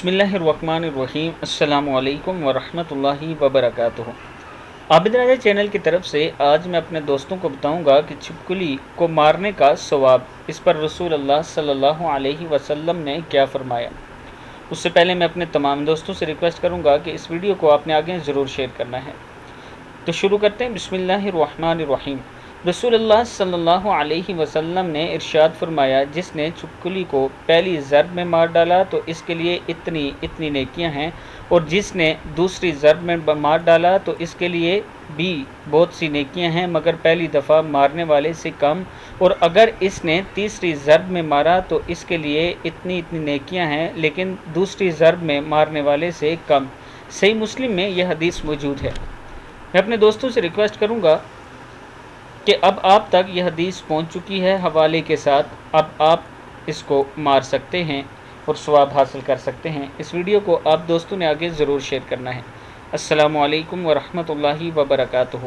बिस्मिल्लाहिर्रहमानिर्रहीम। अस्सलामु अलैकुम वरहमतुल्लाहि वबरकातुहू। आबिद राजा चैनल की तरफ से आज मैं अपने दोस्तों को बताऊंगा कि छिपकली को मारने का सवाब, इस पर रसूल अल्लाह सल्लल्लाहु अलैहि वसल्लम ने क्या फरमाया। उससे पहले मैं अपने तमाम दोस्तों से रिक्वेस्ट करूंगा कि इस वीडियो को आपने आगे ज़रूर शेयर करना है। तो शुरू करते हैं। बिस्मिल्लाहिर्रहमानिर्रहीम। रसूलुल्लाह सल्लल्लाहु अलैहि वसल्लम ने इरशाद फरमाया, जिसने छिपकली को पहली ज़रब में मार डाला तो इसके लिए इतनी इतनी नेकियां हैं, और जिसने दूसरी ज़रब में मार डाला तो इसके लिए भी बहुत सी नेकियां हैं, मगर पहली दफ़ा मारने वाले से कम, और अगर इसने तीसरी ज़रब में मारा तो इसके लिए इतनी इतनी नेकियां हैं, लेकिन दूसरी ज़रब में मारने वाले से कम। सही मुस्लिम में यह हदीस मौजूद है। मैं अपने दोस्तों से रिक्वेस्ट करूंगा कि अब आप तक यह हदीस पहुंच चुकी है हवाले के साथ, अब आप इसको मार सकते हैं और सवाब हासिल कर सकते हैं। इस वीडियो को आप दोस्तों ने आगे ज़रूर शेयर करना है। अस्सलामु अलैकुम वरहमतुल्लाहि वबरकातुहू।